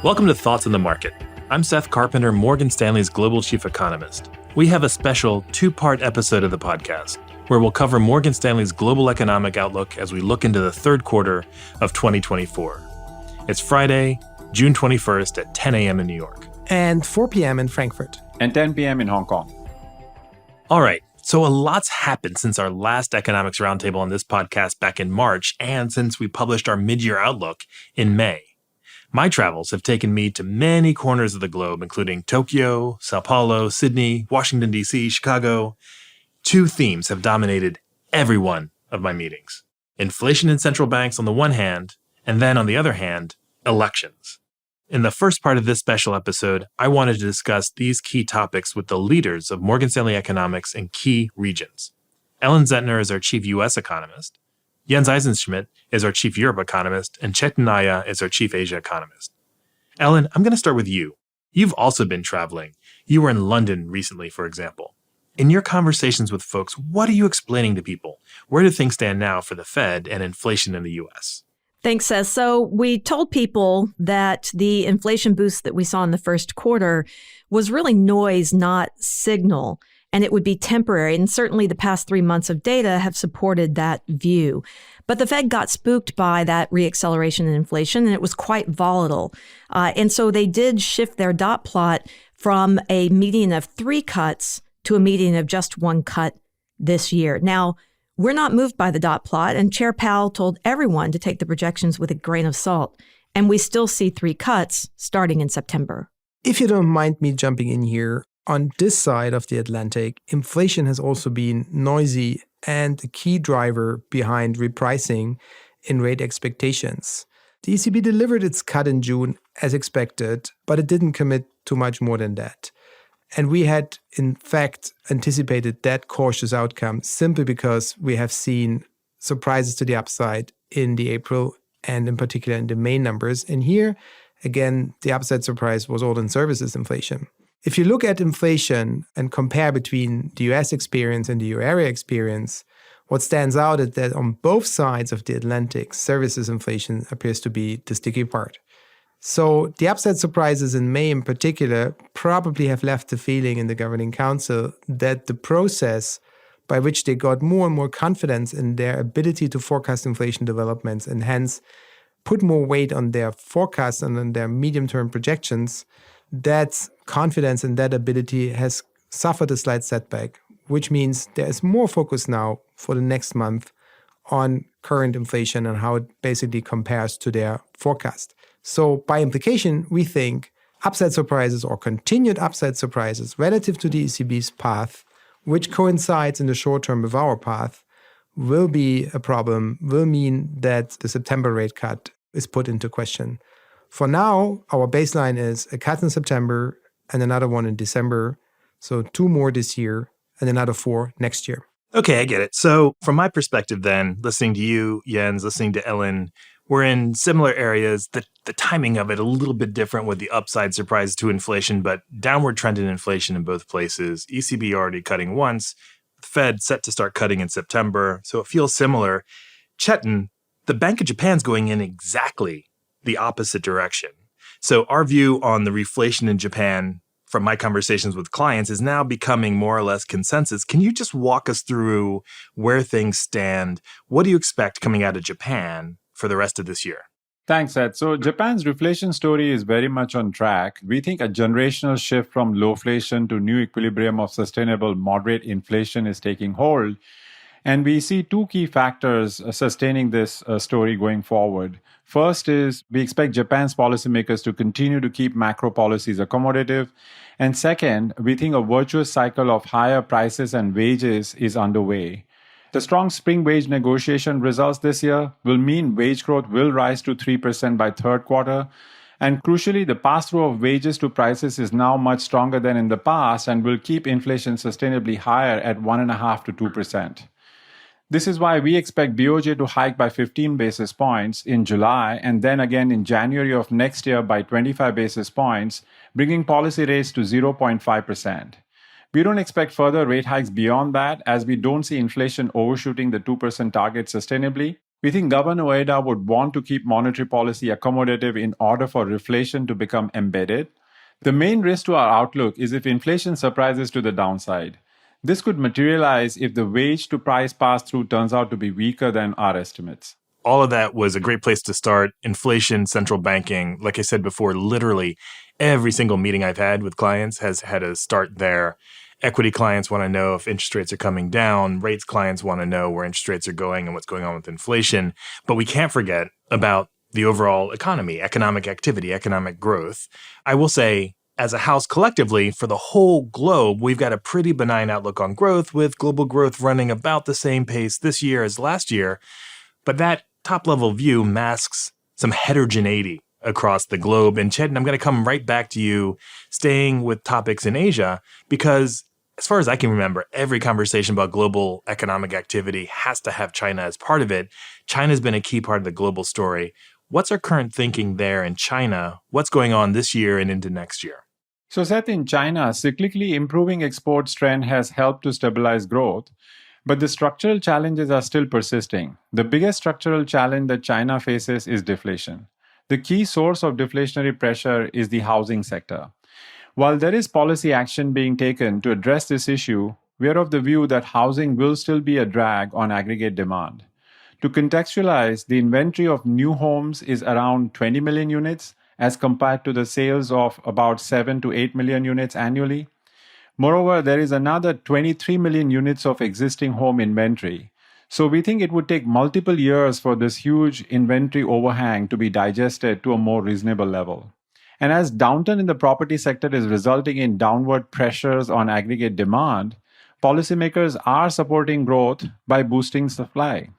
Welcome to Thoughts on the Market. I'm Seth Carpenter, Morgan Stanley's Global Chief Economist. We have a special two-part episode of the podcast where we'll cover Morgan Stanley's global economic outlook as we look into the third quarter of 2024. It's Friday, June 21st at 10 a.m. in New York. And 4 p.m. in Frankfurt. And 10 p.m. in Hong Kong. All right, so a lot's happened since our last Economics Roundtable on this podcast back in March and since we published our mid-year outlook in May. My travels have taken me to many corners of the globe, including Tokyo, Sao Paulo, Sydney, Washington, D.C., Chicago. Two themes have dominated every one of my meetings. Inflation in central banks on the one hand, and then on the other hand, elections. In the first part of this special episode, I wanted to discuss these key topics with the leaders of Morgan Stanley Economics in key regions. Ellen Zentner is our chief U.S. economist. Jens Eisenschmidt is our chief Europe economist, and Chetan Nayak is our chief Asia economist. Ellen, I'm going to start with you. You've also been traveling. You were in London recently, for example. In your conversations with folks, what are you explaining to people? Where do things stand now for the Fed and inflation in the U.S.? Thanks, Seth. So we told people that the inflation boost that we saw in the first quarter was really noise, not signal, and it would be temporary. And certainly the past 3 months of data have supported that view. But the Fed got spooked by that reacceleration in inflation, and it was quite volatile. And so they did shift their dot plot from a median of 3 cuts to a median of just 1 cut this year. Now, we're not moved by the dot plot, and Chair Powell told everyone to take the projections with a grain of salt. And we still see 3 cuts starting in September. If you don't mind me jumping in here, on this side of the Atlantic, inflation has also been noisy and a key driver behind repricing in rate expectations. The ECB delivered its cut in June as expected, but it didn't commit to much more than that. And we had, in fact, anticipated that cautious outcome simply because we have seen surprises to the upside in the April and in particular in the May numbers. And here, again, the upside surprise was all in services inflation. If you look at inflation and compare between the US experience and the euro area experience, what stands out is that on both sides of the Atlantic, services inflation appears to be the sticky part. So the upside surprises in May in particular probably have left the feeling in the Governing Council that the process by which they got more and more confidence in their ability to forecast inflation developments and hence put more weight on their forecasts and on their medium-term projections, that confidence in that ability has suffered a slight setback, which means there is more focus now for the next month on current inflation and how it basically compares to their forecast. So by implication, we think upside surprises or continued upside surprises relative to the ECB's path, which coincides in the short term with our path, will be a problem, will mean that the September rate cut is put into question. For now, our baseline is a cut in September and another one in December. So 2 more this year and another 4 next year. Okay, I get it. So from my perspective then, listening to you, Jens, listening to Ellen, we're in similar areas. The timing of it a little bit different with the upside surprise to inflation, but downward trend in inflation in both places. ECB already cutting once, Fed set to start cutting in September. So it feels similar. Chetan, the Bank of Japan's going in exactly the opposite direction. So our view on the reflation in Japan from my conversations with clients is now becoming more or less consensus. Can you just walk us through where things stand? What do you expect coming out of Japan for the rest of this year? Thanks, Ed. So Japan's reflation story is very much on track. We think a generational shift from lowflation to new equilibrium of sustainable moderate inflation is taking hold. And we see 2 key factors sustaining this story going forward. First is we expect Japan's policymakers to continue to keep macro policies accommodative. And second, we think a virtuous cycle of higher prices and wages is underway. The strong spring wage negotiation results this year will mean wage growth will rise to 3% by third quarter. And crucially, the pass-through of wages to prices is now much stronger than in the past and will keep inflation sustainably higher at 1.5% to 2%. This is why we expect BOJ to hike by 15 basis points in July and then again in January of next year by 25 basis points, bringing policy rates to 0.5%. We don't expect further rate hikes beyond that as we don't see inflation overshooting the 2% target sustainably. We think Governor Ueda would want to keep monetary policy accommodative in order for reflation to become embedded. The main risk to our outlook is if inflation surprises to the downside. This could materialize if the wage to price pass-through turns out to be weaker than our estimates. All of that was a great place to start. Inflation, central banking, like I said before, literally every single meeting I've had with clients has had a start there. Equity clients want to know if interest rates are coming down. Rates clients want to know where interest rates are going and what's going on with inflation. But we can't forget about the overall economy, economic activity, economic growth. I will say, as a house collectively, for the whole globe, we've got a pretty benign outlook on growth, with global growth running about the same pace this year as last year. But that top-level view masks some heterogeneity across the globe. And Chetan, I'm going to come right back to you, staying with topics in Asia, because as far as I can remember, every conversation about global economic activity has to have China as part of it. China's been a key part of the global story. What's our current thinking there in China? What's going on this year and into next year? So, Seth, in China, cyclically improving exports trend has helped to stabilize growth, but the structural challenges are still persisting. The biggest structural challenge that China faces is deflation. The key source of deflationary pressure is the housing sector. While there is policy action being taken to address this issue, we are of the view that housing will still be a drag on aggregate demand. To contextualize, the inventory of new homes is around 20 million units as compared to the sales of about 7 to 8 million units annually. Moreover, there is another 23 million units of existing home inventory. So we think it would take multiple years for this huge inventory overhang to be digested to a more reasonable level. And as downturn in the property sector is resulting in downward pressures on aggregate demand, policymakers are supporting growth by boosting supply.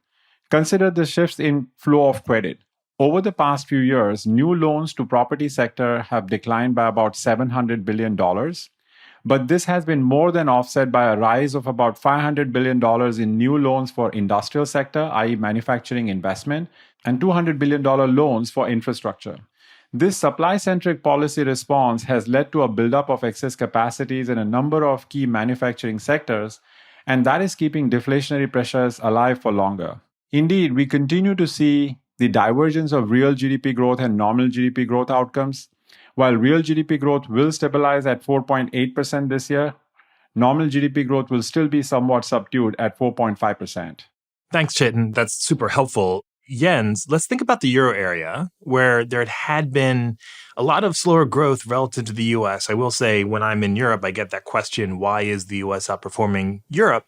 Consider the shifts in flow of credit. Over the past few years, new loans to property sector have declined by about $700 billion. But this has been more than offset by a rise of about $500 billion in new loans for industrial sector, i.e. manufacturing investment, and $200 billion loans for infrastructure. This supply-centric policy response has led to a buildup of excess capacities in a number of key manufacturing sectors, and that is keeping deflationary pressures alive for longer. Indeed, we continue to see the divergence of real GDP growth and nominal GDP growth outcomes. While real GDP growth will stabilize at 4.8% this year, nominal GDP growth will still be somewhat subdued at 4.5%. Thanks, Chetan. That's super helpful. Jens, let's think about the euro area, where there had been a lot of slower growth relative to the US. I will say, when I'm in Europe, I get that question, why is the US outperforming Europe?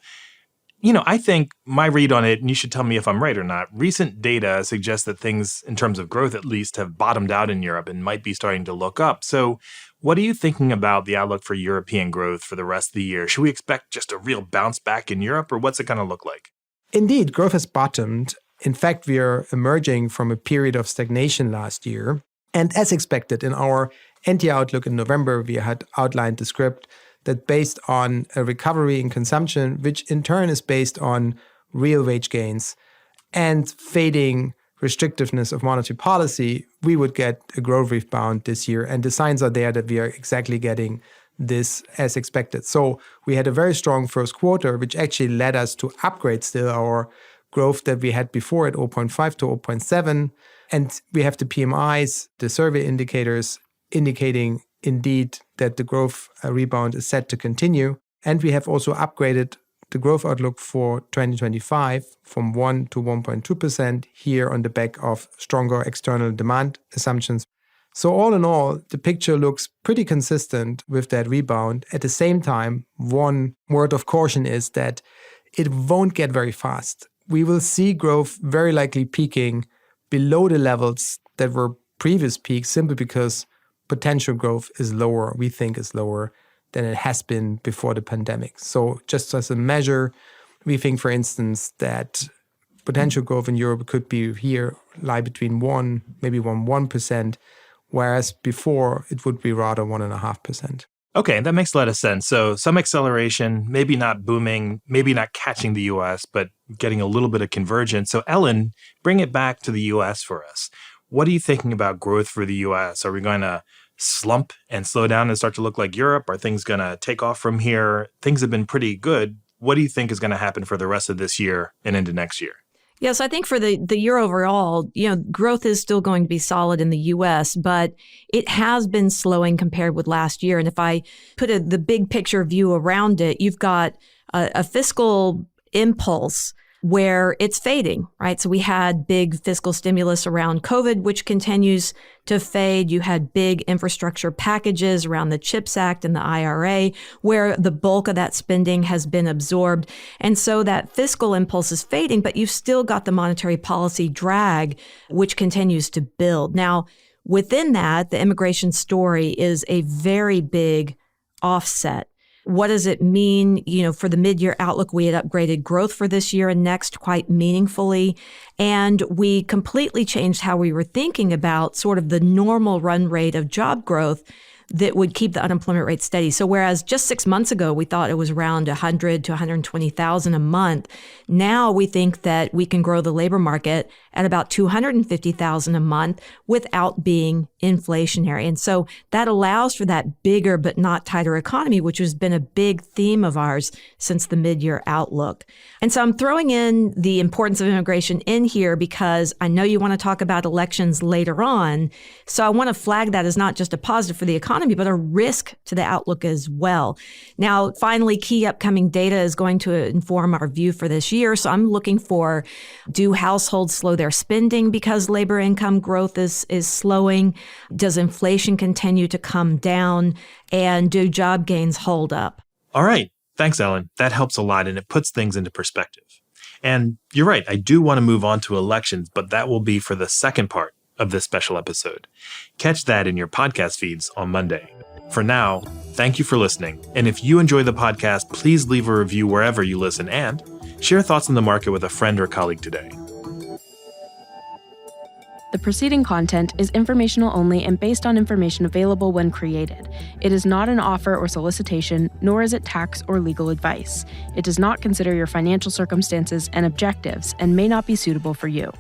I think my read on it, and you should tell me if I'm right or not, recent data suggests that things, in terms of growth at least, have bottomed out in Europe and might be starting to look up. So what are you thinking about the outlook for European growth for the rest of the year? Should we expect just a real bounce back in Europe, or what's it going to look like? Indeed, growth has bottomed. In fact, we are emerging from a period of stagnation last year. And as expected, in our NT outlook in November, we had outlined the script that based on a recovery in consumption, which in turn is based on real wage gains and fading restrictiveness of monetary policy, we would get a growth rebound this year. And the signs are there that we are exactly getting this as expected. So we had a very strong first quarter, which actually led us to upgrade still our growth that we had before at 0.5 to 0.7. And we have the PMIs, the survey indicators indicating indeed that the growth rebound is set to continue. And we have also upgraded the growth outlook for 2025 from 1 to 1.2% here on the back of stronger external demand assumptions. So all in all, the picture looks pretty consistent with that rebound. At the same time, one word of caution is that it won't get very fast. We will see growth very likely peaking below the levels that were previous peaks simply because potential growth is lower, we think is lower than it has been before the pandemic. So just as a measure, we think, for instance, that potential growth in Europe could be here, lie between 1%, maybe 1%, whereas before it would be rather 1.5%. Okay, that makes a lot of sense. So some acceleration, maybe not booming, maybe not catching the US, but getting a little bit of convergence. So Ellen, bring it back to the US for us. What are you thinking about growth for the US? Are we going to slump and slow down and start to look like Europe? Are things going to take off from here? Things have been pretty good. What do you think is going to happen for the rest of this year and into next year? Yes, I think for the year overall, growth is still going to be solid in the U.S., but it has been slowing compared with last year. And if I put the big picture view around it, you've got a fiscal impulse where it's fading, right? So we had big fiscal stimulus around COVID, which continues to fade. You had big infrastructure packages around the CHIPS Act and the IRA, where the bulk of that spending has been absorbed. And so that fiscal impulse is fading, but you've still got the monetary policy drag, which continues to build. Now, within that, the immigration story is a very big offset. What does it mean? For the mid-year outlook, we had upgraded growth for this year and next quite meaningfully. And we completely changed how we were thinking about sort of the normal run rate of job growth that would keep the unemployment rate steady. So whereas just 6 months ago, we thought it was around 100 to 120,000 a month, now we think that we can grow the labor market at about 250,000 a month without being inflationary. And so that allows for that bigger but not tighter economy, which has been a big theme of ours since the mid-year outlook. And so I'm throwing in the importance of immigration in here because I know you want to talk about elections later on. So I want to flag that as not just a positive for the economy, but a risk to the outlook as well. Now, finally, key upcoming data is going to inform our view for this year. So I'm looking for, do households slow their spending because labor income growth is slowing? Does inflation continue to come down? And do job gains hold up? All right. Thanks, Ellen. That helps a lot and it puts things into perspective. And you're right, I do want to move on to elections, but that will be for the second part of this special episode. Catch that in your podcast feeds on Monday. For now, thank you for listening. And if you enjoy the podcast, please leave a review wherever you listen and share thoughts on the market with a friend or colleague today. The preceding content is informational only and based on information available when created. It is not an offer or solicitation, nor is it tax or legal advice. It does not consider your financial circumstances and objectives and may not be suitable for you.